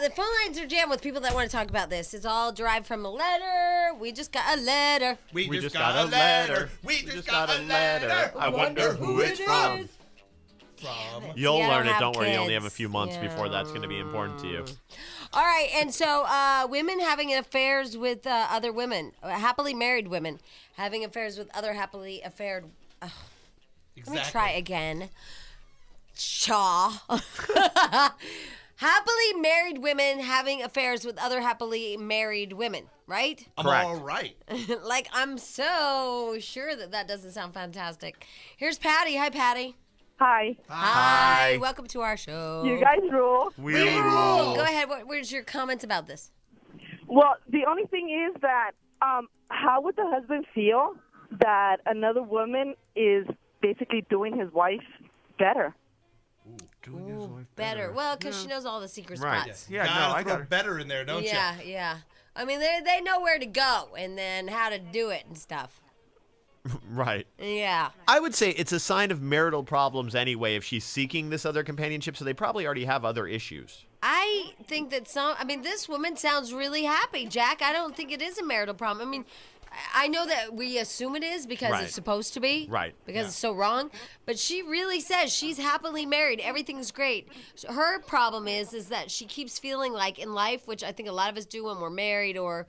the phone lines are jammed with people that want to talk about this. It's all derived from a letter. We just got a letter. We just got a letter. We just got a letter. I wonder who it's from. You'll learn it. Don't worry. You only have a few months before that's going to be important to you. All right. And so women having affairs with other women, happily married women having affairs with other happily affaired. Exactly. Let me try again. Shaw. Happily married women having affairs with other happily married women, right? I'm Correct. all right. Like, I'm so sure that doesn't sound fantastic. Here's Patty. Hi, Patty. Hi. Hi. Welcome to our show. You guys rule. We rule. Go ahead. Where's your comments about this? Well, the only thing is that how would the husband feel that another woman is basically doing his wife better? Better. Well, because she knows all the secret Right. spots. Yeah, I got better in there, don't you? Yeah. I mean, they know where to go and then how to do it and stuff. Right. Yeah. I would say it's a sign of marital problems anyway if she's seeking this other companionship, so they probably already have other issues. I think that this woman sounds really happy, Jack. I don't think it is a marital problem. I mean, I know that we assume it is because Right. it's supposed to be. Right. Because it's so wrong. But she really says she's happily married. Everything's great. Her problem is that she keeps feeling like in life, which I think a lot of us do when we're married or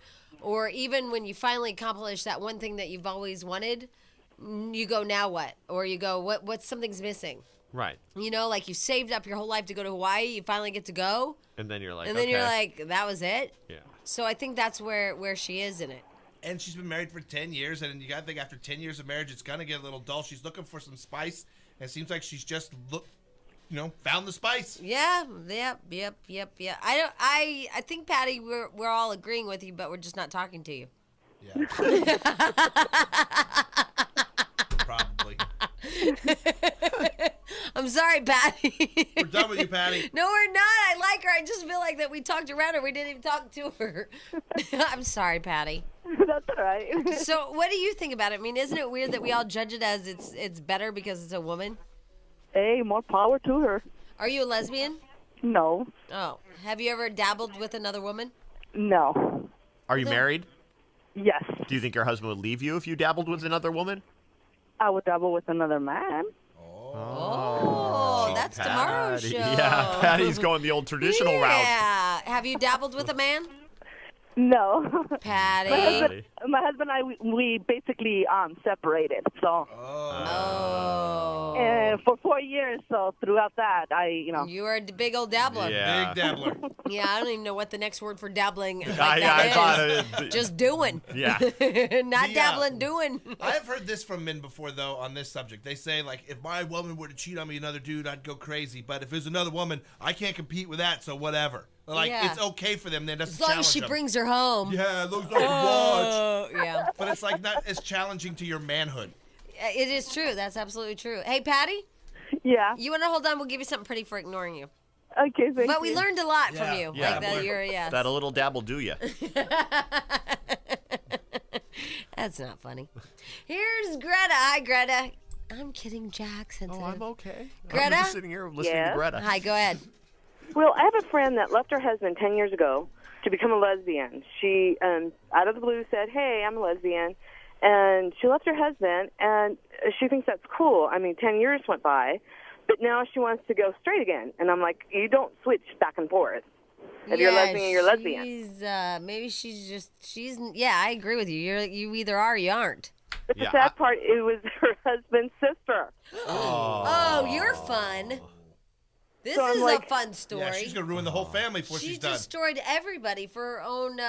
even when you finally accomplish that one thing that you've always wanted, you go, now what? Or you go, what's something's missing? Right. You know, like you saved up your whole life to go to Hawaii, you finally get to go. And then you're like, And then you're like, that was it? Yeah. So I think that's where she is in it. And she's been married for 10 years, and you got to think after 10 years of marriage, it's going to get a little dull. She's looking for some spice, and it seems like she's just found the spice. Yeah, yep. I think, Patty, we're all agreeing with you, but we're just not talking to you. Yeah. Probably. I'm sorry, Patty. We're done with you, Patty. No, we're not. I like her. I just feel like that we talked around her. We didn't even talk to her. I'm sorry, Patty. That's all right. So what do you think about it? I mean, isn't it weird that we all judge it as it's better because it's a woman? Hey, more power to her. Are you a lesbian? No. Oh. Have you ever dabbled with another woman? No. Are you married? Yes. Do you think your husband would leave you if you dabbled with another woman? I would double with another man. Oh, that's tomorrow's show. Yeah, Patty's going the old traditional route. Yeah. Have you dabbled with a man? No. Patty. My husband and I, we basically separated. So. Oh. And for 4 years, so throughout that, You are a big old dabbler. Yeah. Big dabbler. Yeah, I don't even know what the next word for dabbling like I that thought is. it. Just doing. Yeah. Not dabbling, doing. I have heard this from men before, though, on this subject. They say, like, if my woman were to cheat on me, another dude, I'd go crazy. But if there's another woman, I can't compete with that, so whatever. Like, Yeah. it's okay for them. Then doesn't As long challenge as she them. brings her home. Yeah, those like watch. Yeah. But it's like not as challenging to your manhood. It is true. That's absolutely true. Hey, Patty, Yeah. you want to hold on? We'll give you something pretty for ignoring you. Okay, thank But we you. learned a lot from Yeah. you. Yeah. Like that you're, yes. That a little dabble do ya? That's not funny. Here's Greta. Hi, Greta. I'm kidding, Jack. Sensitive. okay. Greta? I'm just sitting here listening Yeah? to Greta. Hi, go ahead. Well, I have a friend that left her husband 10 years ago to become a lesbian. She, out of the blue, said, hey, I'm a lesbian. And she left her husband, and she thinks that's cool. I mean, 10 years went by, but now she wants to go straight again. And I'm like, you don't switch back and forth. If you're lesbian, you're lesbian. Maybe yeah, I agree with you. You either are or you aren't. But the sad part, it was her husband's sister. Oh, you're fun. This So I'm is like- a fun story. Yeah, she's going to ruin the whole family before She she's done. destroyed everybody for her own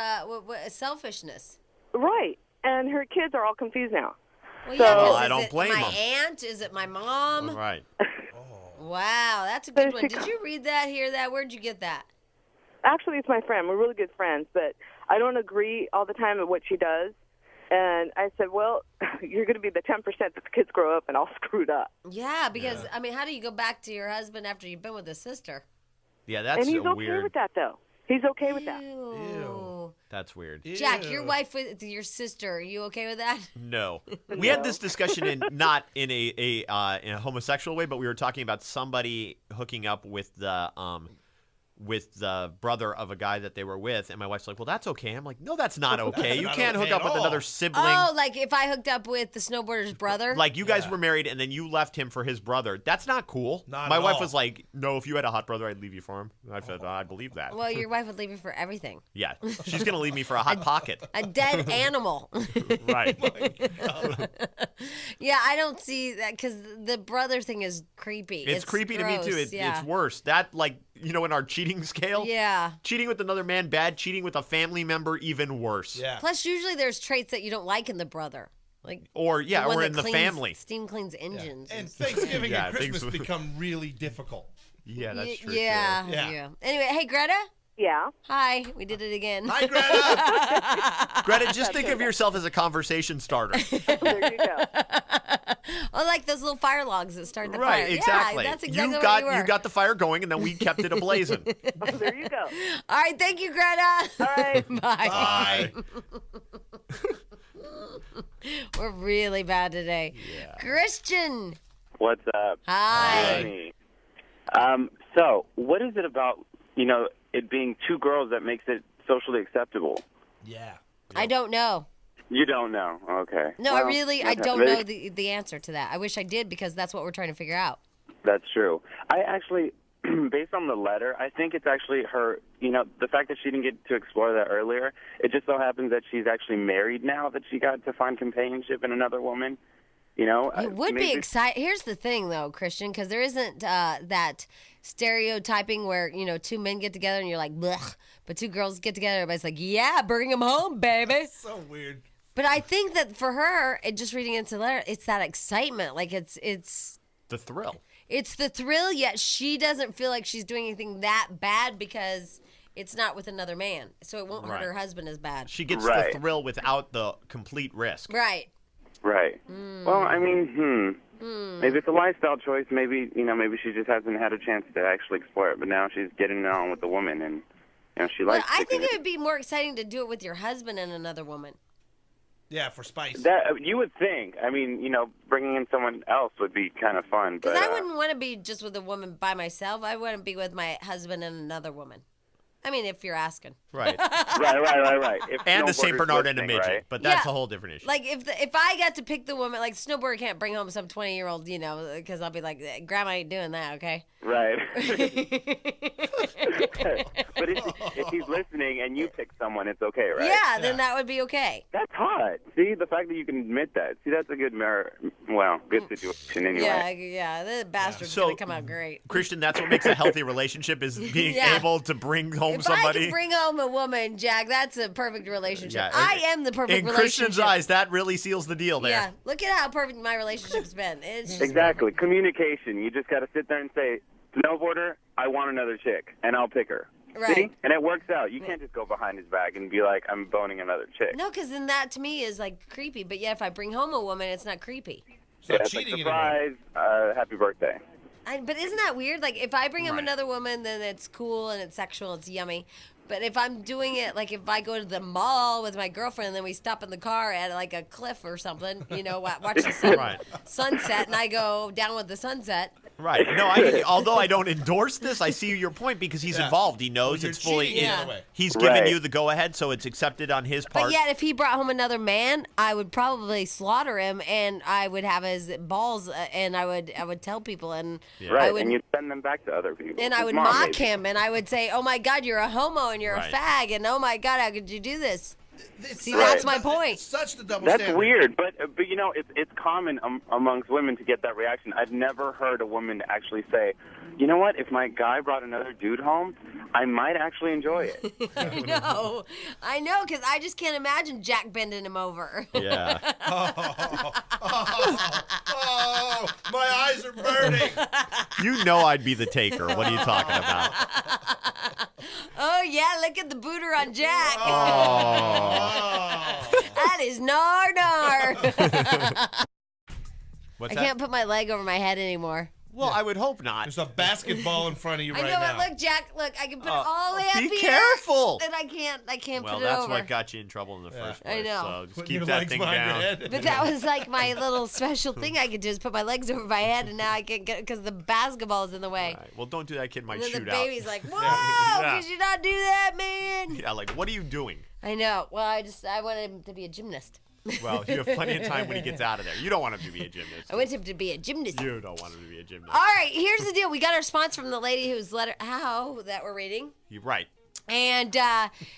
selfishness. Right. And her kids are all confused now. Well, So- yeah, 'cause I is don't it blame my 'em. aunt? Is it my mom? Right. Wow, that's a good So one. she Did you read that, hear that? Where'd you get that? Actually, it's my friend. We're really good friends, but I don't agree all the time with what she does. And I said, well, you're going to be the 10% that the kids grow up and all screwed up. Yeah, because, I mean, how do you go back to your husband after you've been with his sister? Yeah, that's And he's so okay weird. with that, though. He's okay with that. Ew. That's weird. Jack, your Ew. wife with your sister, are you okay with that? No. We had this discussion not in in a homosexual way, but we were talking about somebody hooking up with the with the brother of a guy that they were with, and my wife's like, well, that's okay. I'm like, no, that's not okay. That's You not can't okay hook up at with all. another sibling. Oh, like if I hooked up with the snowboarder's brother? Like you guys were married and then you left him for his brother. That's not cool. Not my at wife all. was like, no, if you had a hot brother, I'd leave you for him. I said, I believe that. Well, your wife would leave you for everything. Yeah, she's going to leave me for a hot pocket. A dead animal. Right. Yeah, I don't see that because the brother thing is creepy. It's creepy to me gross, too. yeah. It's worse. That, like, in our cheating scale. Yeah. Cheating with another man, bad. Cheating with a family member, even worse. Yeah. Plus, usually there's traits that you don't like in the brother. Like Or, the one or that in the cleans- family. Steam cleans engines. And Thanksgiving Yeah, and Christmas things- become really difficult. Yeah, that's true. Yeah, too. Yeah. Anyway, hey, Greta. Yeah. Hi. We did it again. Hi, Greta. Greta, just think of yourself as a conversation starter. There you go. Oh, like those little fire logs that start the fire. Right, exactly. Yeah, that's exactly you got what you were. you got the fire going, and then we kept it ablazing. There you go. All right, thank you, Greta. All right. Bye. Bye. We're really bad today. Yeah. Christian. What's up? Hi. Hey. So, what is it about, it being two girls that makes it socially acceptable? Yeah. I don't know. You don't know. Okay. No, Well, I don't really- know the answer to that. I wish I did because that's what we're trying to figure out. That's true. I actually, based on the letter, I think it's actually her, the fact that she didn't get to explore that earlier, it just so happens that she's actually married now, that she got to find companionship in another woman. It would be maybe- exciting. Here's the thing, though, Christian, because there isn't that stereotyping where, two men get together and you're like, blech, but two girls get together, everybody's like, yeah, bring them home, baby. So weird. But I think that for her, just reading into the letter, it's that excitement. Like, it's The thrill. It's the thrill, yet she doesn't feel like she's doing anything that bad because it's not with another man. So it won't hurt Right. her husband as bad. She gets Right. the thrill without the complete risk. Right. Right. Well, I mean, maybe it's a lifestyle choice. Maybe, maybe she just hasn't had a chance to actually explore it, but now she's getting it on with the woman, and, she Well, likes I sticking think it would be more exciting to do it with your husband and another woman. Yeah, for spice. That you would think. I mean, bringing in someone else would be kind of fun. Because But I wouldn't want to be just with a woman by myself. I wouldn't be with my husband and another woman. I mean, if you're asking. Right. right. If And a snowboarders St. Bernard and a listening, midget. right? But that's Yeah. a whole different issue. Like, if I got to pick the woman, like, snowboarder can't bring home some 20-year-old, because I'll be like, Grandma ain't doing that, okay? Right. But if he's listening and you pick someone, it's okay, right? Yeah, then that would be okay. That's hot. See, the fact that you can admit that. See, that's a good good situation anyway. Yeah, the bastard's So- going to come out great. Christian, that's what makes a healthy relationship is being Yeah. able to bring home If I somebody. can bring home a woman, Jack, that's a perfect relationship. Yeah, I am the perfect In relationship. Christian's eyes, that really seals the deal there. Yeah, look at how perfect my relationship's been. It's just Exactly. Communication. You just got to sit there and say, snowboarder, I want another chick, and I'll pick her. Right. See? And it works out. You can't just go behind his back and be like, I'm boning another chick. No, because then that to me is like creepy. But yet, if I bring home a woman, it's not creepy. So Yeah, it's like, cheating anymore. surprise, happy birthday. But isn't that weird? Like, if I bring home Right. another woman, then it's cool and it's sexual, it's yummy. But if I'm doing it, like if I go to the mall with my girlfriend and then we stop in the car at like a cliff or something, watch the Right. sunset, and I go down with the sunset. Right. No, although I don't endorse this, I see your point because he's Yeah. involved. He knows Well, it's you're fully. cheating Yeah. either way. He's given Right. you the go-ahead, so it's accepted on his part. But yet, if he brought home another man, I would probably slaughter him, and I would have his balls, and I would tell people, and Right, I would and you send them back to other people. and I His would mom, mock maybe. him, and I would say, "Oh my God, you're a homo, and you're Right. a fag, and oh my God, how could you do this?" See, Right. that's my point. It's such the double That's standard. weird, but it's common amongst women to get that reaction. I've never heard a woman actually say, "You know what? If my guy brought another dude home, I might actually enjoy it." I know, because I just can't imagine Jack bending him over. Yeah. Oh, my eyes are burning. You know I'd be the taker. What are you talking about? Oh yeah, look at the booter on Jack. Oh. That is nar. What's I that? can't put my leg over my head anymore. Well, I would hope not. There's a basketball in front of you I right know, now. but look, Jack, I can put it all the way up Be here. careful. And I can't Well, put it that's over. what got you in trouble in the first place. I know. So just Putting keep your that legs thing behind your down. head. But that was like my little special thing I could do is put my legs over my head, and now I can't get because the basketball is in the way. Right. Well, don't do that. Kid might And then shoot the out. baby's like, "Whoa, Yeah. could you not do that, man?" Yeah, like, what are you doing? I know. Well, I wanted him to be a gymnast. Well, you have plenty of time when he gets out of there. You don't want him to be a gymnast. I want him to be a gymnast. You don't want him to be a gymnast. All right, here's the deal. We got our response from the lady whose letter that we're reading, You're right. and He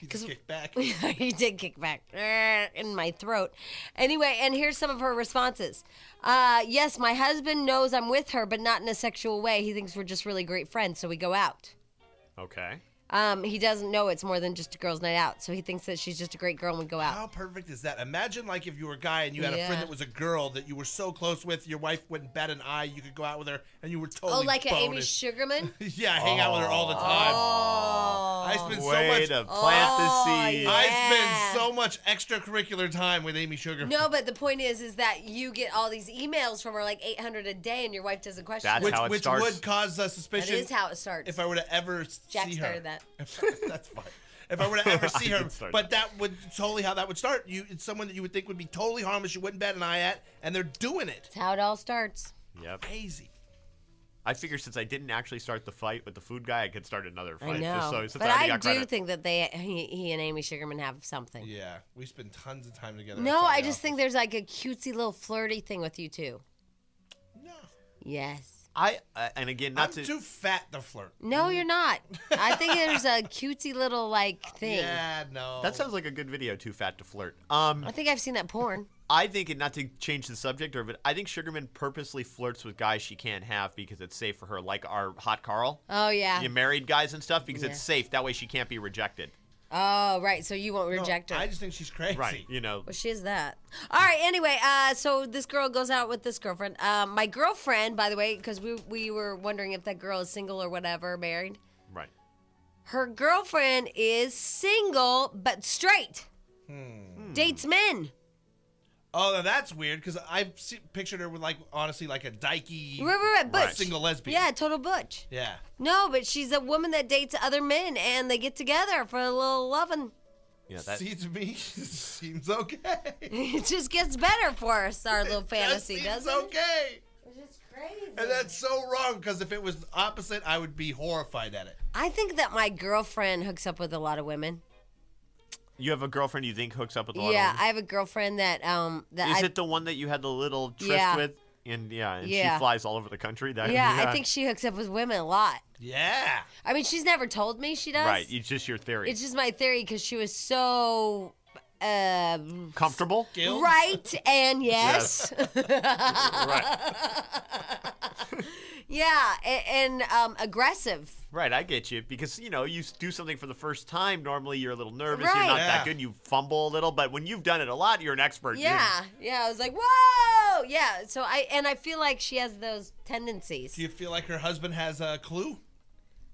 because just kicked back. he did kick back in my throat. Anyway, and here's some of her responses. Yes, my husband knows I'm with her, but not in a sexual way. He thinks we're just really great friends, so we go out. Okay. He doesn't know it's more than just a girl's night out, so he thinks that she's just a great girl and we go out. How perfect is that? Imagine like if you were a guy and you had a Yeah. friend that was a girl that you were so close with, your wife wouldn't bat an eye, you could go out with her, and you were totally Oh, like an Amy bonus. Sugarman? Yeah, hang out with her all the time. Oh. I spend so Way much. to plant the seed. yeah. I spend so much extracurricular time with Amy Sugar. No, but the point is that you get all these emails from her, like 800 a day, and your wife doesn't question That's it. how it which starts. would cause That suspicion is how it starts. if I were to ever Jack see her. started that. That's fine. If I were to ever see I her, did start but that would totally how that would start. It's someone that you would think would be totally harmless. You wouldn't bat an eye at, and they're doing it. That's how it all starts. Yep. Crazy. I figure since I didn't actually start the fight with the food guy, I could start another fight. I know. Just so, since But I already I got do credit. think that he and Amy Sugarman have something. Yeah, we spend tons of time together. No, outside I the just think office. there's like a cutesy little flirty thing with you two. No, Yes. And again, I'm not to. too fat to flirt. No, you're not. I think there's a cutesy little like thing. Yeah, no. That sounds like a good video. Too fat to flirt. I think I've seen that porn. I think, and not to change the subject, but I think Sugarman purposely flirts with guys she can't have because it's safe for her, like our hot Carl. Oh yeah. You married guys and stuff because Yeah. it's safe. That way she can't be rejected. Oh right. So you won't No, reject her. I just think she's crazy. Right. You know. Well, she is that. All right. Anyway, so this girl goes out with this girlfriend. My girlfriend, by the way, because we were wondering if that girl is single or whatever, married. Right. Her girlfriend is single but straight. Dates men. Oh, now that's weird because I've pictured her with honestly like a dykey Right. Butch. single lesbian. Yeah, total butch. Yeah. No, but she's a woman that dates other men and they get together for a little loving. Yeah. That. See, to me, seems okay. It just gets better for us, our little fantasy, Just doesn't seems it? okay. It's just crazy. And that's so wrong because if it was opposite, I would be horrified at it. I think that my girlfriend hooks up with a lot of women. You have a girlfriend you think hooks up with a lot Yeah, of I have a girlfriend that Is it the one that you had the little tryst Yeah. with? And Yeah. she flies all over the country. That, I think she hooks up with women a lot. Yeah. I mean, she's never told me she does. Right. It's just your theory. It's just my theory because she was so Comfortable? Gil? right and yes. Right. Yeah, and aggressive. Right, I get you. Because, you do something for the first time, normally you're a little nervous, Right. you're not Yeah. that good, you fumble a little, but when you've done it a lot, you're an expert. Yeah, I was like, whoa, yeah. So I feel like she has those tendencies. Do you feel like her husband has a clue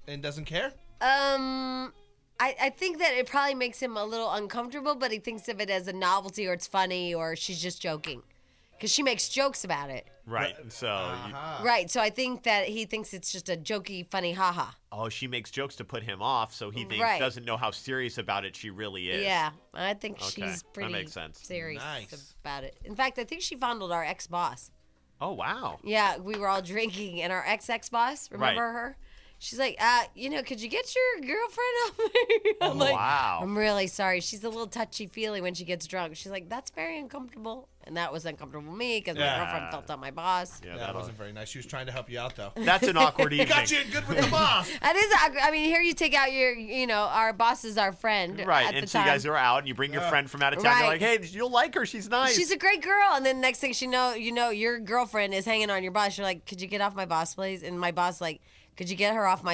and doesn't care? I think that it probably makes him a little uncomfortable, but he thinks of it as a novelty or it's funny or she's just joking. Because she makes jokes about it. Right, so, Right, so I think that he thinks it's just a jokey, funny haha. she makes jokes to put him off, so he Right. doesn't know how serious about it she really is. Yeah, I think Okay, she's that pretty makes sense. serious Nice. about it. In fact, I think she fondled our ex-boss. Oh, wow. Yeah, we were all drinking, and our ex-boss, remember Right. her? She's like, could you get your girlfriend off me? I'm like, wow. I'm really sorry. She's a little touchy-feely when she gets drunk. She's like, that's very uncomfortable. And that was uncomfortable for me because my Yeah. girlfriend felt on my boss. Yeah, That that'll- wasn't very nice. She was trying to help you out, though. That's an awkward evening. Got you in good with the boss. That is, I mean, here you take out our boss is our friend. Right, at and the so you time. guys are out, and you bring your friend from out of town. You're Right. like, hey, you'll like her. She's nice. She's a great girl, and then next thing your girlfriend is hanging on your boss. You're like, could you get off my boss, please? And my boss like, could you get her off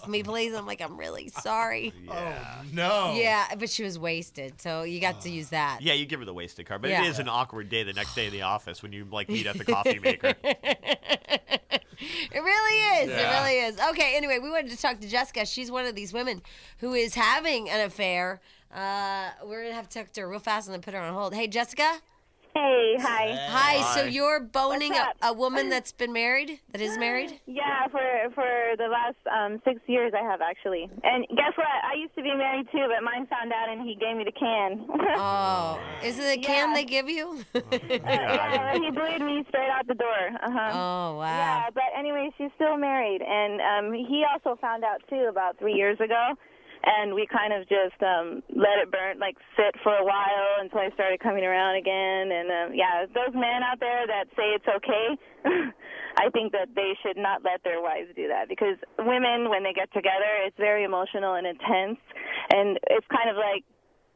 me, please? I'm like, I'm really sorry. Oh, no. Yeah, but she was wasted, so you got to use that. Yeah, you give her the wasted card, but Yeah. it is an awkward day the next day in the office when you meet at the coffee maker. It really is. Yeah. It really is. Okay, anyway, we wanted to talk to Jessica. She's one of these women who is having an affair. We're going to have to talk to her real fast and then put her on hold. Hey, Jessica? Hey, hi. Hi. So Hi. you're boning What's up? a woman that's been married, that is married? Yeah, for the last 6 years I have actually. And guess what? I used to be married too, but mine found out and he gave me the can. Oh, is it a can Yeah. they give you? Yeah, he blew me straight out the door. Oh, wow. Yeah, but anyway, she's still married, and he also found out too about 3 years ago, and we kind of just let it burn, like sit for a while until I started coming around again. And yeah, those men out there that say it's okay, I think that they should not let their wives do that, because women, when they get together, it's very emotional and intense, and it's kind of like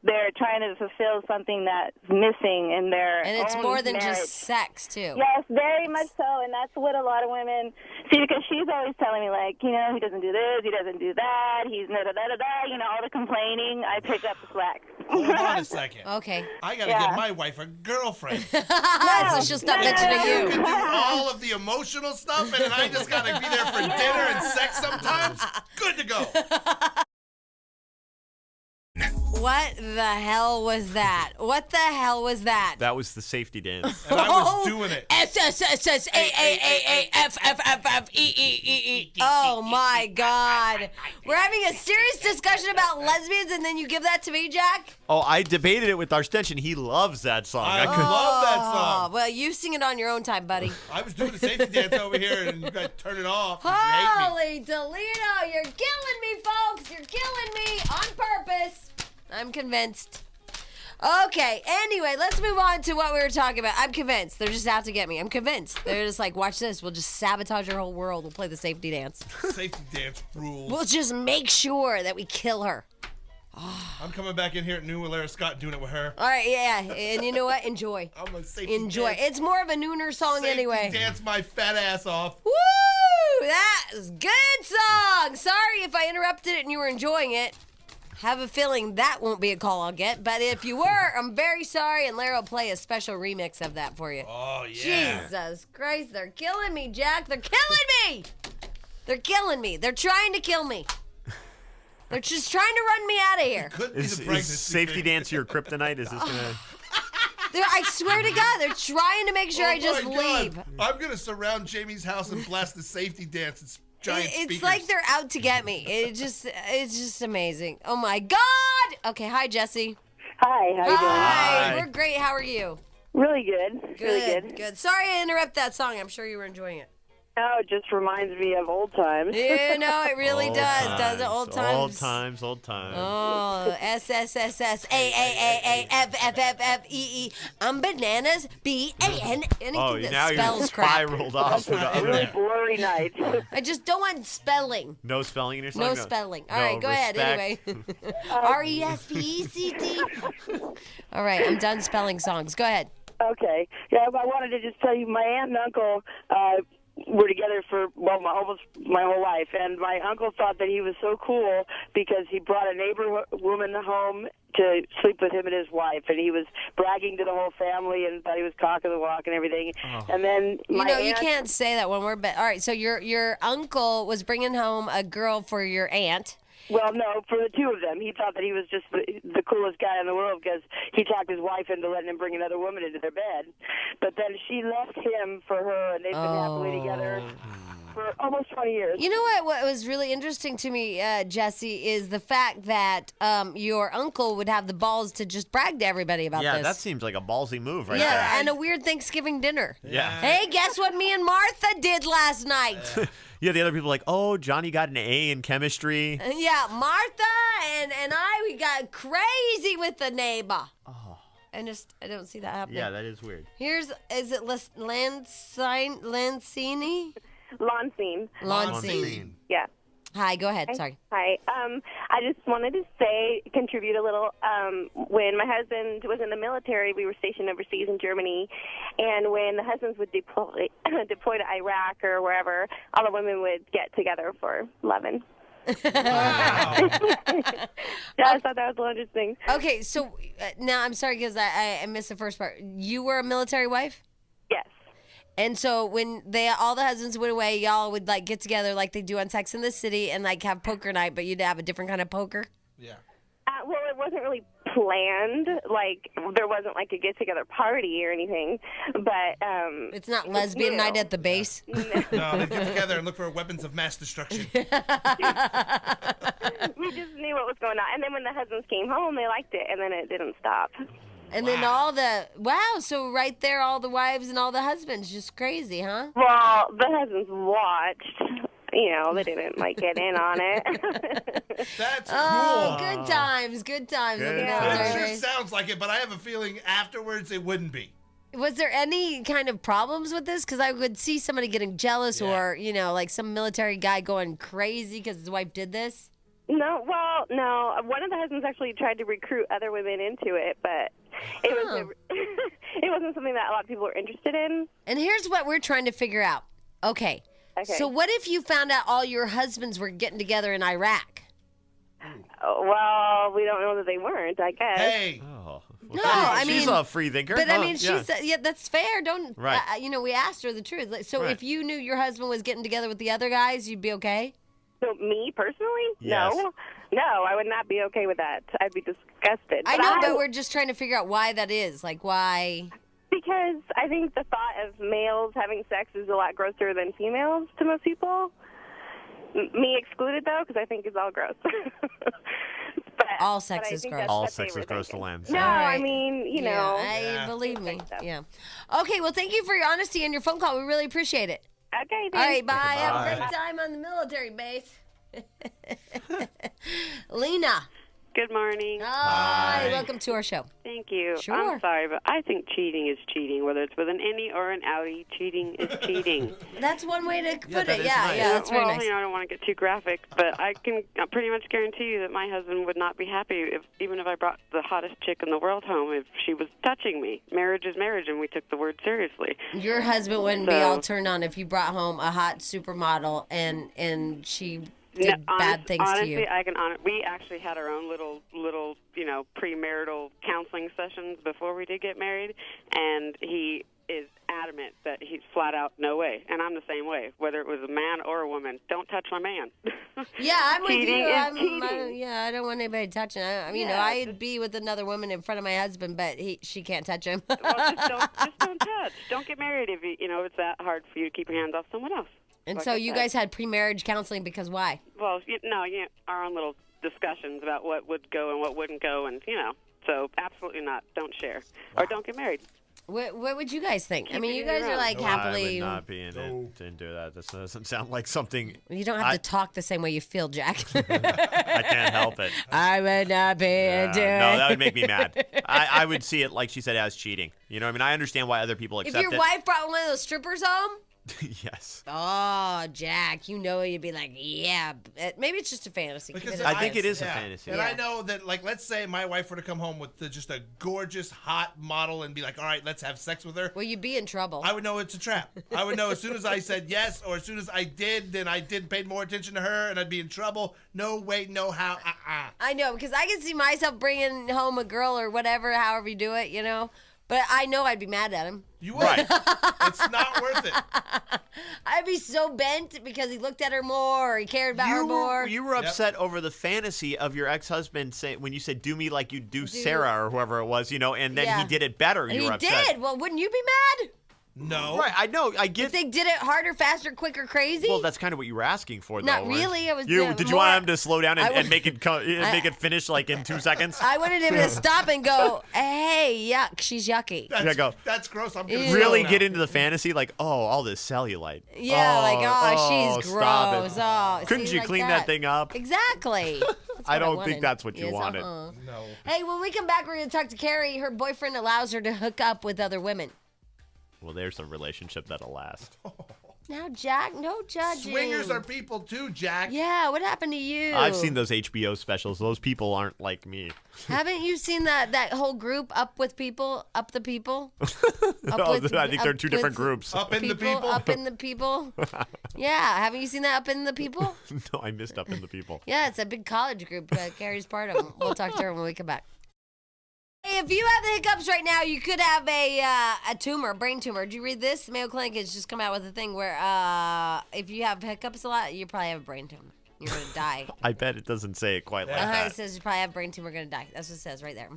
they're trying to fulfill something that's missing in their And it's own more than marriage. just sex, too. Yes, very much so, and that's what a lot of women see, because she's always telling me, like, you know, he doesn't do this, he doesn't do that, he's da-da-da-da-da, you know, all the complaining. I pick up the slack. Hold on a second. Okay. I gotta Yeah. get my wife a girlfriend. So she'll stop no, mentioning no. You you. can do all of the emotional stuff, and then I just gotta be there for dinner and sex sometimes. Good to go. What the hell was that? What the hell was that? That was the safety dance. And I was doing it. S-S-S-S-A-A-A-F-F-F-F-E-E-E-E-E. Oh my God. We're having a serious discussion about lesbians, and then you give that to me, Jack? Oh, I debated it with our Stench, and he loves that song. I I could, love that Oh, song. well, you sing it on your own time, buddy. I was doing the safety dance over here, and you guys turn it off. 'cause you hate me. Holy Toledo, you're killing me, folks. You're killing me on purpose. I'm convinced. Okay, anyway, let's move on to what we were talking about. I'm convinced. They're just out to get me. I'm convinced. They're just like, watch this. We'll just sabotage your whole world. We'll play the safety dance. Safety dance rules. We'll just make sure that we kill her. I'm coming back in here at New Alara Scott and doing it with her. All right, yeah. And you know what? Enjoy. I'm a safety Enjoy. dance. It's more of a nooner song Safety anyway. dance my fat ass off. Woo! That is good song. Sorry if I interrupted it and you were enjoying it. Have a feeling that won't be a call I'll get, but if you were, I'm very sorry, and Lara will play a special remix of that for you. Oh, yeah. Jesus Christ, they're killing me, Jack. They're killing me. They're killing me. They're trying to kill me. They're just trying to run me out of here. Could be is the pregnancy safety thing. dance your kryptonite? Is this gonna? I swear to God, they're trying to make sure I just Oh, my God. leave. I'm going to surround Jamie's house and blast the safety dance. It's giant It's speakers. like they're out to get me. It's just amazing. Oh my God. Okay, hi Jesse. Hi, how you doing? Hi. Hi. We're great. How are you? Really good. Really good. Good. Sorry I interrupt that song. I'm sure you were enjoying it. Oh, it just reminds me of old times. Yeah, no, it really does. Does it? Old times. Old times. Old times. Oh, S-S-S-S-A-A-A-F-F-F-F-E-E. I'm bananas, B-A-N. Anything Oh, that now you're spells crap. spiraled off to the not in other. there. Blurry night. I just don't want spelling. No spelling in your song. No spelling. All No right, go ahead. respect. Anyway. R-E-S-P-E-C-T. All right, I'm done spelling songs. Go ahead. Okay. Yeah, I wanted to just tell you, my aunt and uncle were together for almost my whole life, and my uncle thought that he was so cool because he brought a neighbor woman home to sleep with him and his wife, and he was bragging to the whole family and thought he was cock of the walk and everything. And then You my know, you aunt, can't say that when we're... All right, so your uncle was bringing home a girl for your aunt. well, no, for the two of them, he thought that he was just the coolest guy in the world because he talked his wife into letting him bring another woman into their bed. But then she left him for her, and they've been happily together for almost 20 years. You know what was really interesting to me, Jesse, is the fact that your uncle would have the balls to just brag to everybody about Yeah, this. that seems like a ballsy move right yeah, and a weird Thanksgiving dinner. there. Yeah. Hey, guess what me and Martha did last night? Yeah, the other people are like, oh, Johnny got an A in chemistry. Yeah, Martha and we got crazy with the neighbor. Oh. I don't see that happening. Yeah, that is weird. Is it Lancini? Lansing. Lancini. Yeah. Hi, go ahead. Sorry. Hi. I just wanted to contribute a little. When my husband was in the military, we were stationed overseas in Germany, and when the husbands would deploy to Iraq or wherever, all the women would get together for loving. Yeah, I thought that was a little interesting. Okay, so now I'm sorry because I missed the first part. You were a military wife? Yes. And so when all the husbands went away, y'all would like get together like they do on Sex and the City and like have poker night, but you'd have a different kind of poker? Yeah. Well, it wasn't really planned. Like, there wasn't like a get-together party or anything. But It's not lesbian night at the base. No, they get together and look for weapons of mass destruction. We just knew what was going on. And then when the husbands came home, they liked it, and then it didn't stop. And then so right there, all the wives and all the husbands, just crazy, huh? Well, the husbands watched. You know, they didn't like get in on it. That's cool. Oh, good times. Good It sure sounds like it, but I have a feeling afterwards it wouldn't be. Was there any kind of problems with this? Because I would see somebody getting jealous or, like some military guy going crazy because his wife did this. No. One of the husbands actually tried to recruit other women into it, but it wasn't something that a lot of people were interested in. And here's what we're trying to figure out. Okay. So what if you found out all your husbands were getting together in Iraq? Well, we don't know that they weren't, I guess. Hey. Oh. No, I mean, she's a free thinker. But I mean, she said, that's fair. Don't, Right. We asked her the truth. So Right. if you knew your husband was getting together with the other guys, you'd be okay? So me personally? Yes. No, I would not be okay with that. I'd be disgusted. I know, but we're just trying to figure out why that is. Like, why? Because I think the thought of males having sex is a lot grosser than females to most people. Me excluded, though, because I think it's all gross. All sex is gross. All sex is gross to Lance. No, right. I mean, you know. Believe me. So. Yeah. Okay, well, thank you for your honesty and your phone call. We really appreciate it. Okay, thanks. All right, bye. Have a Bye. great time on the military base. Lena. Good morning. Hi. Welcome to our show. Thank you. Sure. I'm sorry, but I think cheating is cheating. Whether it's with an innie or an outie, cheating is cheating. That's one way to put that it. is Yeah, nice. yeah, that's very nice. I don't want to get too graphic, but I can pretty much guarantee you that my husband would not be happy even if I brought the hottest chick in the world home if she was touching me. Marriage is marriage, and we took the word seriously. Your husband wouldn't be So- all turned on if you brought home a hot supermodel and she did bad things honestly, to you. I can we actually had our own little premarital counseling sessions before we did get married, and he is adamant that he's flat out no way, and I'm the same way. Whether it was a man or a woman, don't touch my man. Yeah, I'm with Cheating you. is cheating. I don't want anybody touching. I'd be with another woman in front of my husband, but she can't touch him. Well, just don't touch. Don't get married if it's that hard for you to keep your hands off someone else. And Like so I you said. guys had pre-marriage counseling because why? Well, our own little discussions about what would go and what wouldn't go, and so absolutely not. Don't share or don't get married. What would you guys think? I mean, it you in guys your are own. like I happily. would not be in it. Didn't do that. This doesn't sound like something. You don't have to talk the same way you feel, Jack. I can't help it. I would not be into it. No, that would make me mad. I would see it, like she said, as cheating. You know what I mean? I understand why other people If accept your it. wife brought one of those strippers home, Yes. oh, Jack, you'd be like, yeah. Maybe it's just a fantasy. Keep Because it I think it is a yeah. fantasy. And Yeah. I know that, like, let's say my wife were to come home with just a gorgeous, hot model and be like, all right, let's have sex with her. Well, you'd be in trouble. I would know it's a trap. I would know as soon as I said yes, or as soon as I did, then I didn't pay more attention to her, and I'd be in trouble. No way, no how. I know, because I can see myself bringing home a girl or whatever, however you do it, But I know I'd be mad at him. You would. Right. It's not worth it. I'd be so bent because he looked at her more or he cared about her more. You were upset over the fantasy of your ex-husband when you said, do me like you do Sarah or whoever it was, and then Yeah. he did it better. You He were upset. did. Well, wouldn't you be mad? No. Right, I know. I get. If they did it harder, faster, quicker, crazy? Well, that's kind of what you were asking for, though. Not right? really. I was Did you more- want him to slow down I and would- make it finish like in 2 seconds? I wanted him to stop and go, hey, yuck, she's yucky. That's, Yeah, go. that's gross. I'm gonna Ew. Really now. get into the fantasy, like, oh, all this cellulite. Yeah, she's stop it. gross. Oh, Couldn't see, you like clean that thing up? Exactly. That's I what don't wanted. think that's what you Yes, wanted. No. Hey, when we come back, we're going to talk to Carrie. Her boyfriend allows her to hook up with other women. Well, there's a relationship that'll last. Now, Jack, no judging. Swingers are people too, Jack. Yeah, what happened to you? I've seen those HBO specials. Those people aren't like me. Haven't you seen that whole group, Up with People, Up the People? No, I think they're two different groups. Up in the people. Up in the People. Yeah, haven't you seen that Up in the People? No, I missed Up in the People. Yeah, it's a big college group. Carrie's part of them. We'll talk to her when we come back. Hey, if you have the hiccups right now, you could have a tumor, brain tumor. Did you read this? Mayo Clinic has just come out with a thing where if you have hiccups a lot, you probably have a brain tumor. You're going to die. I bet it doesn't say it quite like It that. says you probably have brain tumor, going to die. That's what it says right there.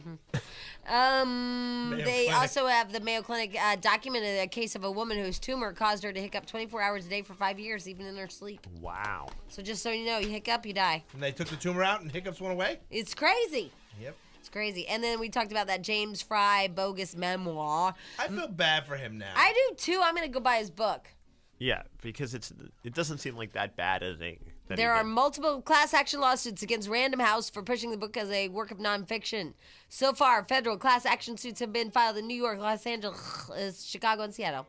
They Clinic. also have the Mayo Clinic documented a case of a woman whose tumor caused her to hiccup 24 hours a day for 5 years, even in her sleep. Wow. So just so you know, you hiccup, you die. And they took the tumor out and hiccups went away? It's crazy. Yep. It's crazy. And then we talked about that James Fry bogus memoir. I feel bad for him now. I do too. I'm going to go buy his book. Yeah, because it doesn't seem like that bad a thing. There are multiple class action lawsuits against Random House for pushing the book as a work of nonfiction. So far, federal class action suits have been filed in New York, Los Angeles, Chicago, and Seattle.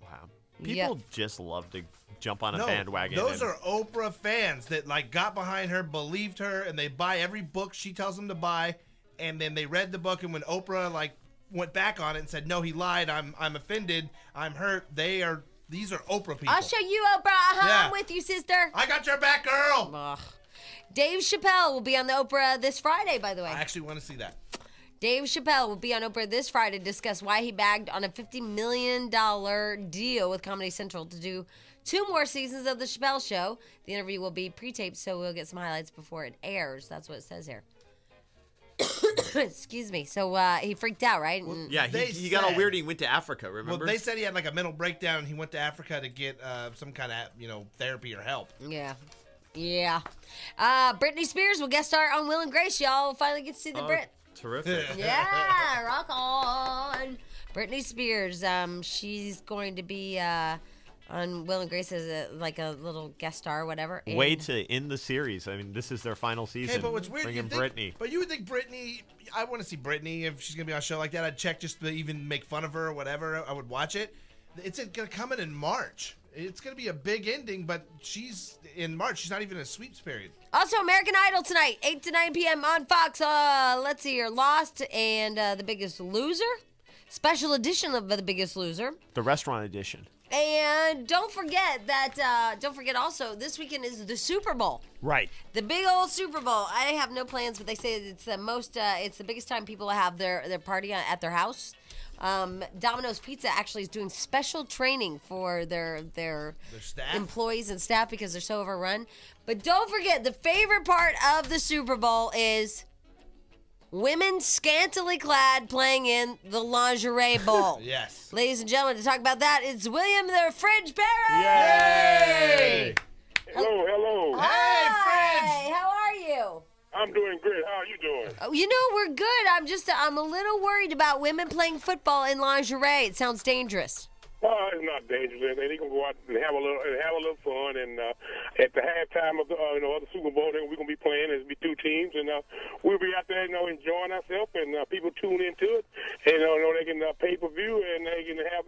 Wow. People just love to jump on a bandwagon. Those are Oprah fans that like got behind her, believed her, and they buy every book she tells them to buy. And then they read the book, and when Oprah like went back on it and said, "No, he lied. I'm offended. I'm hurt." These are Oprah people. I'll show you, Oprah. I'm with you, sister. I got your back, girl. Ugh. Dave Chappelle will be on the Oprah this Friday, by the way. I actually want to see that. Dave Chappelle will be on Oprah this Friday to discuss why he bagged on a $50 million deal with Comedy Central to do 2 more seasons of The Chappelle Show. The interview will be pre-taped, so we'll get some highlights before it airs. That's what it says here. Excuse me. So he freaked out, right? Yeah, he got all weird. He went to Africa, remember? Well, they said he had like a mental breakdown and he went to Africa to get some kind of, therapy or help. Yeah. Yeah. Britney Spears will guest star on Will and Grace. Y'all will finally get to see the Brit. Terrific. Yeah, rock on. Britney Spears, she's going to be on Will and Grace as a little guest star or whatever. Way to end the series. I mean, this is their final season. Hey, but what's weird, Bring in Britney. But you would think Britney, I want to see Britney if she's going to be on a show like that. I'd check just to even make fun of her or whatever. I would watch it. It's going to come in March. It's going to be a big ending, but she's in March. She's not even in a sweeps period. Also, American Idol tonight, 8 to 9 p.m. on Fox. Let's see here. Lost and The Biggest Loser. Special edition of The Biggest Loser. The restaurant edition. And don't forget also, this weekend is the Super Bowl. Right. The big old Super Bowl. I have no plans, but they say it's the biggest time people have their party at their house. Domino's Pizza actually is doing special training for their staff? employees and staff because they're so overrun. But don't forget, the favorite part of the Super Bowl is women scantily clad playing in the lingerie bowl. Yes. Ladies and gentlemen, to talk about that, it's William the Fridge Perry. Yay! Hello. Hey, Fridge! Hi, how are you? I'm doing great. How are you doing? Oh, we're good. I'm a little worried about women playing football in lingerie. It sounds dangerous. It's not dangerous. They can go out and have a little fun. And at the halftime of the of the Super Bowl, we're gonna be playing. There'll be 2 teams, and we'll be out there, enjoying ourselves. And people tune into it. And they can pay per view, and they can have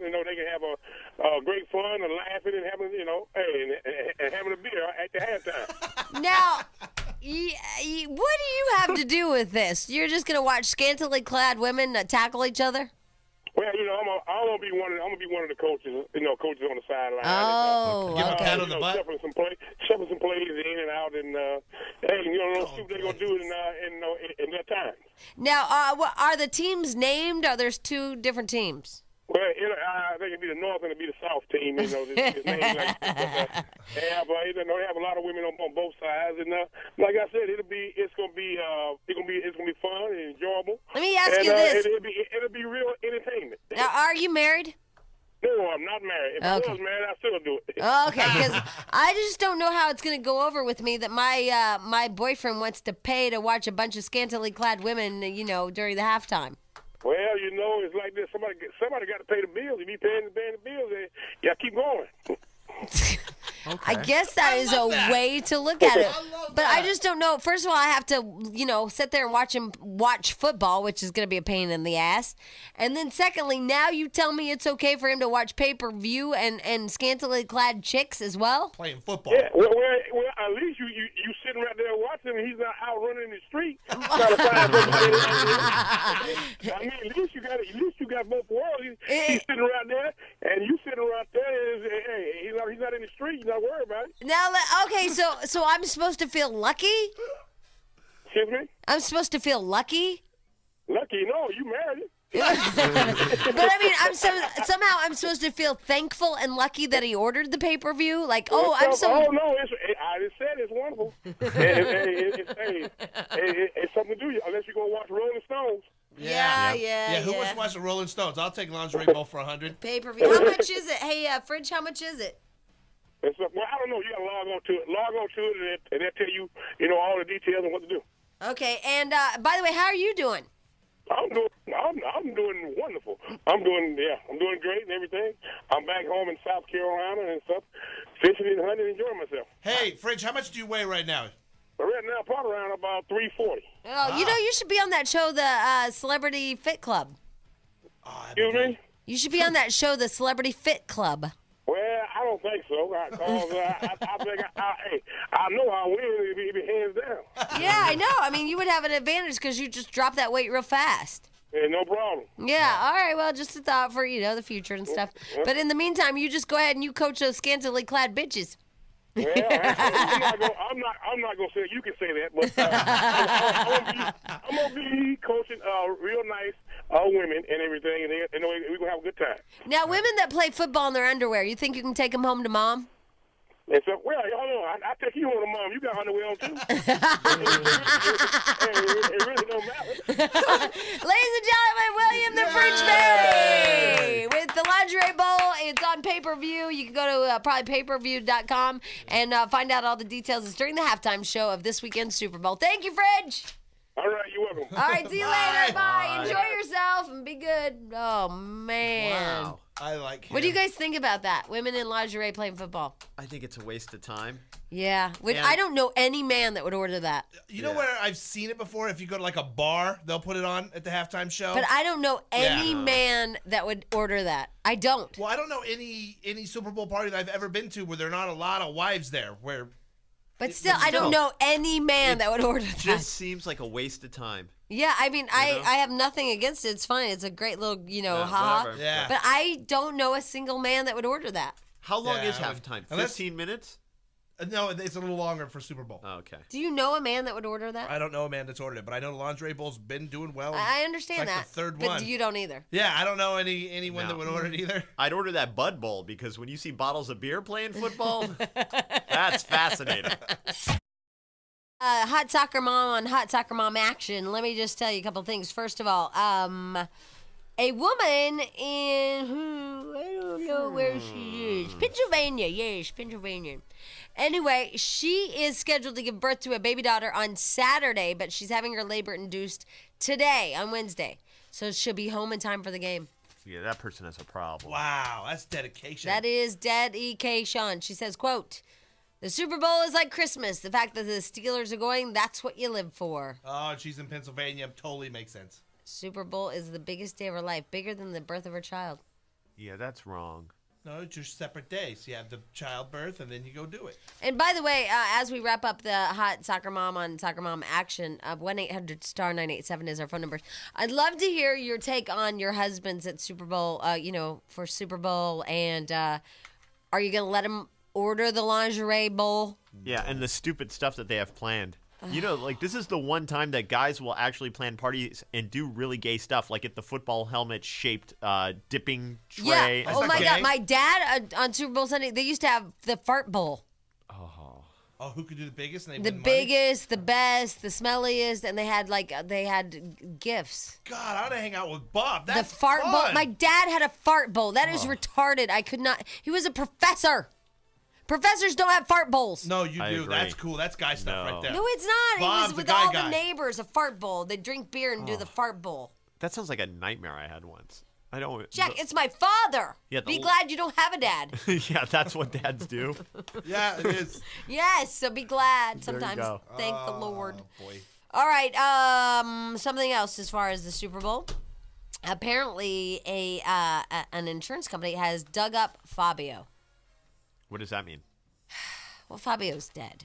a great fun and laughing and having and having a beer at the halftime. Now, what do you have to do with this? You're just gonna watch scantily clad women tackle each other? Well, I'm gonna be one of the coaches. Coaches on the sideline. Oh, Give a okay. pat on the butt. Shuffle some plays in and out, and see what they're gonna do in that time. Now, are the teams named? Or there's 2 different teams? Well, I think it'd be the North and it'd be the South team. It's named like, they have a lot of women on both sides, and like I said, it's gonna be fun and enjoyable. Let me ask you this: it'll be real entertainment. now, are you married? No, I'm not married. If I was married, I'd still do it. Okay, because I just don't know how it's going to go over with me that my boyfriend wants to pay to watch a bunch of scantily clad women, during the halftime. Well, it's like this. Somebody got to pay the bills. If you paying the bills, yeah, keep going. I guess that is a way to look at it. But I just don't know. First of all, I have to, sit there and watch football, which is going to be a pain in the ass. And then secondly, now you tell me it's okay for him to watch pay-per-view and scantily clad chicks as well? Playing football. Yeah, well, at least you sitting right there watching him. He's not out running in the street. Trying to find I mean, at least you got both worlds. He's sitting right there, and you sitting right there. Hey, he's not in the street. You're not worried about it. Now, okay, so I'm supposed to feel lucky? Excuse me? I'm supposed to feel lucky? Lucky? No, you married. But I mean, somehow I'm supposed to feel thankful and lucky that he ordered the pay-per-view. Like, oh, I'm so. Oh no, I just said it's wonderful. It's something to do unless you go watch Rolling Stones. Yeah. Who wants to watch the Rolling Stones? I'll take Lingerie Bowl for 100. Pay-per-view. How much is it? Hey, Fridge, how much is it? Well, I don't know. You got to log on to it. Log on to it, and they'll tell you, all the details and what to do. Okay, and by the way, how are you doing? I'm doing wonderful. I'm doing great and everything. I'm back home in South Carolina and stuff, fishing and hunting, enjoying myself. Hey, Fridge, how much do you weigh right now? Right now, probably around about 340. Oh, you should be on that show, the Celebrity Fit Club. Excuse me? You should be on that show, the Celebrity Fit Club. Well, I don't think so. I think I know I'll win if he hands down. Yeah, I know. I mean, you would have an advantage because you just drop that weight real fast. Yeah, no problem. Yeah, all right. Well, just a thought for, the future and stuff. But in the meantime, you just go ahead and you coach those scantily clad bitches. Well, I'm not gonna say you can say that, but I'm gonna be coaching real nice women and everything, and we're gonna have a good time. Now, women that play football in their underwear, you think you can take them home to mom? And so, hold on, I take you home to mom. You got underwear on too. It really don't matter. Ladies and gentlemen, William the Fridge Berry with the Lingerie Bowl. It's on pay-per-view. You can go to probably payperview.com and find out all the details. It's during the halftime show of this weekend's Super Bowl. Thank you, Fridge. All right, you're welcome. All right, see you later. Bye. Enjoy yourself and be good. Oh, man. Wow. I like him. What do you guys think about that? Women in lingerie playing football. I think it's a waste of time. Yeah. I don't know any man that would order that. You know where I've seen it before? If you go to like a bar, they'll put it on at the halftime show. But I don't know any man that would order that. I don't. Well, I don't know any Super Bowl party that I've ever been to where there are not a lot of wives there. But still, I don't know any man that would order that. Just seems like a waste of time. Yeah, I mean, I have nothing against it. It's fine. It's a great little, haha. Whatever. Yeah. But I don't know a single man that would order that. How long Yeah, is I would- halftime? unless- 15 minutes? No, it's a little longer for Super Bowl. Oh, okay. Do you know a man that would order that? I don't know a man that's ordered it, but I know the Lingerie Bowl's been doing well. I understand It's like that. the third but one. you don't either. Yeah, I don't know anyone No. that would order it either. I'd order that Bud Bowl because when you see bottles of beer playing football, that's fascinating. Hot Soccer Mom on Hot Soccer Mom Action. Let me just tell you a couple things. First of all, a woman in I don't know where she is. Pennsylvania. Yes, Pennsylvania. Anyway, she is scheduled to give birth to a baby daughter on Saturday, but she's having her labor induced today, on Wednesday. So she'll be home in time for the game. Yeah, that person has a problem. Wow, that's dedication. That is dedication. She says, quote, "The Super Bowl is like Christmas. The fact that the Steelers are going, that's what you live for." Oh, she's in Pennsylvania. Totally makes sense. Super Bowl is the biggest day of her life, bigger than the birth of her child. Yeah, that's wrong. No, it's just separate days. You have the childbirth, and then you go do it. And by the way, as we wrap up the Hot Soccer Mom on Soccer Mom Action, 1-800-STAR-987 is our phone number. I'd love to hear your take on your husbands at Super Bowl, for Super Bowl. And are you going to let them order the lingerie bowl? Yeah, and the stupid stuff that they have planned. This is the one time that guys will actually plan parties and do really gay stuff, like get the football helmet-shaped dipping tray. Yeah. Oh, my God. My dad, on Super Bowl Sunday, they used to have the fart bowl. Oh, who could do the biggest? And The biggest, the best, the smelliest, and they had gifts. God, I ought to hang out with Bob. That's the fart fun. bowl. My dad had a fart bowl. That is retarded. I could not. He was a professor. Professors don't have fart bowls. No, you I do. agree. That's cool. That's guy stuff right there. No, it's not. Bob's It was the with guy all guy. the neighbors, a fart bowl. They drink beer and do the fart bowl. That sounds like a nightmare I had once. I don't. Jack, it's my father. Yeah, be glad you don't have a dad. Yeah, that's what dads do. Yeah, it is. Yes, so be glad. There you Sometimes go. thank the Lord. Boy. All right, something else as far as the Super Bowl. Apparently, an insurance company has dug up Fabio. What does that mean? Well, Fabio's dead.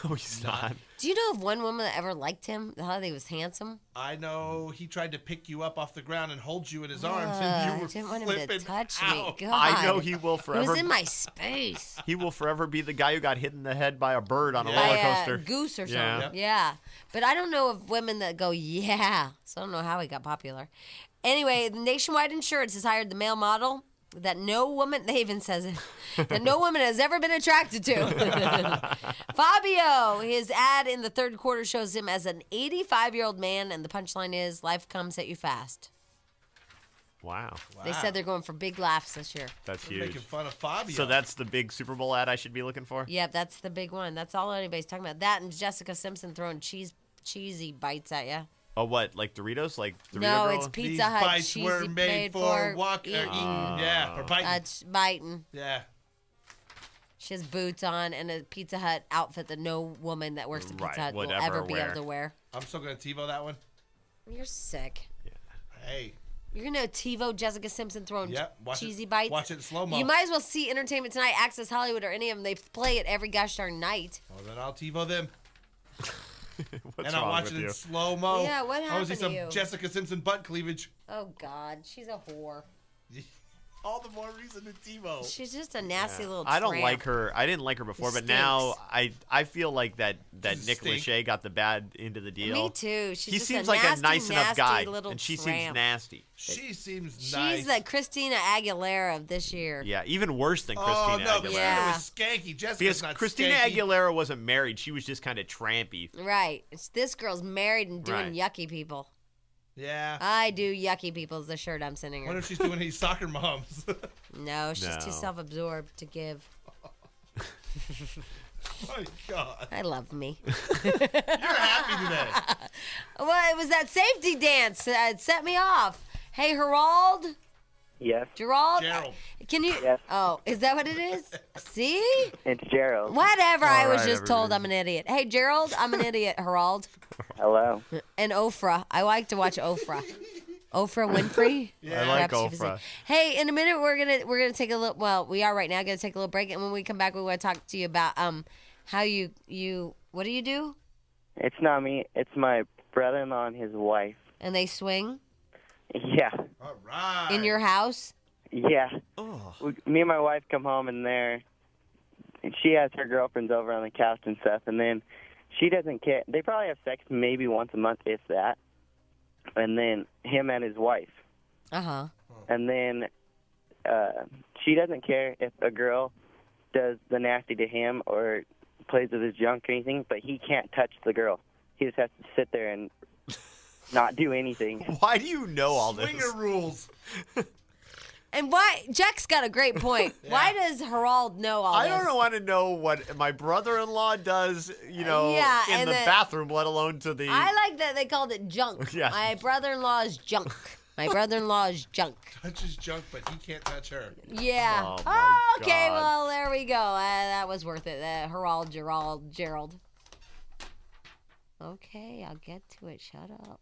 No, he's not. Do you know of one woman that ever liked him? How he was handsome? I know he tried to pick you up off the ground and hold you in his arms, and you I were didn't want him flipping to touch out. me. God. I know he will He forever. was in my space. He will forever be the guy who got hit in the head by a bird on a By roller a coaster. goose or something. Yeah. Yeah. But I don't know of women that go, yeah. So I don't know how he got popular. Anyway, Nationwide Insurance has hired the male model that no woman, they even says it, that no woman has ever been attracted to. Fabio, his ad in the third quarter shows him as an 85-year-old man, and the punchline is, life comes at you fast. Wow. They said they're going for big laughs this year. That's They're huge. making fun of Fabio. So that's the big Super Bowl ad I should be looking for? Yep, that's the big one. That's all anybody's talking about. That and Jessica Simpson throwing cheesy bites at you. Oh, what? Like Doritos? Like Dorito No, Girl? it's Pizza These Hut. bites cheesy were made for walking, eating. yeah, or biting. That's biting. Yeah. She has boots on and a Pizza Hut outfit that no woman that works at Pizza Right, Hut will whatever ever be wear. able to wear. I'm still going to TiVo that one. You're sick. Hey. You're going to TiVo Jessica Simpson throwing Yep, watch cheesy it, bites? watch it in slow-mo. You might as well see Entertainment Tonight, Access Hollywood, or any of them. They play it every gosh darn night. Well, then I'll TiVo them. What's And I'll wrong watch with it you? in slow-mo. Yeah, what I want to see happened some to you? Jessica Simpson butt cleavage. Oh, God. She's a whore. All the more reason to TiVo. She's just a nasty little I don't tramp. like her. I didn't like her before, Who but now stinks. I feel like that Nick stink. Lachey got the bad end of the deal. Me too. She's He just seems a like nasty, a nice enough nasty guy, little and she tramp. seems nasty. She seems She's nice. the Christina Aguilera of this year. Yeah, even worse than Oh, Christina no, Aguilera. Christina Yeah. was skanky. Jessica's Because not Christina skanky. Aguilera wasn't married; she was just kind of trampy. Right. This girl's married and doing Right. yucky people. Yeah. I do yucky people is the shirt I'm sending I wonder her. if she's doing these soccer moms. No, she's too No. self-absorbed to give. My God. I love me. You're happy today. Well, it was that safety dance that set me off. Hey, Gerald? Yes, Gerald? Gerald. Can you? Yes. Oh, is that what it is? See? it's Gerald. Whatever. I was right, just told everybody. I'm an idiot. Hey, Gerald, I'm an idiot, Gerald. Hello. And Oprah. I like to watch Oprah. Oprah Winfrey. Yeah. I like Perhaps you've Oprah. seen- Hey, in a minute we're gonna take a little. Well, we are right now gonna take a little break, and when we come back, we want to talk to you about how you what do you do? It's not me. It's my brother-in-law and his wife. And they swing Yeah, All right. in your house. yeah. Oh, Me and my wife come home and she has her girlfriends over on the couch and stuff, and then she doesn't care. They probably have sex maybe once a month, if that. And then him and his wife. Uh-huh. And then she doesn't care if a girl does the nasty to him or plays with his junk or anything, but he can't touch the girl. He just has to sit there and not do anything. why do you know all this? Swinger rules. And why? Jack's got a great point. Why does Gerald know all I this? don't want to know what my brother-in-law does, Yeah, in and the then- bathroom, let alone to the. I like that they called it junk. Yeah. My brother-in-law is junk. My brother-in-law is junk. Touches junk, but he can't touch her. Yeah. Oh, my Okay, God. well, there we go. That was worth it. Gerald. Okay, I'll get to it. Shut up.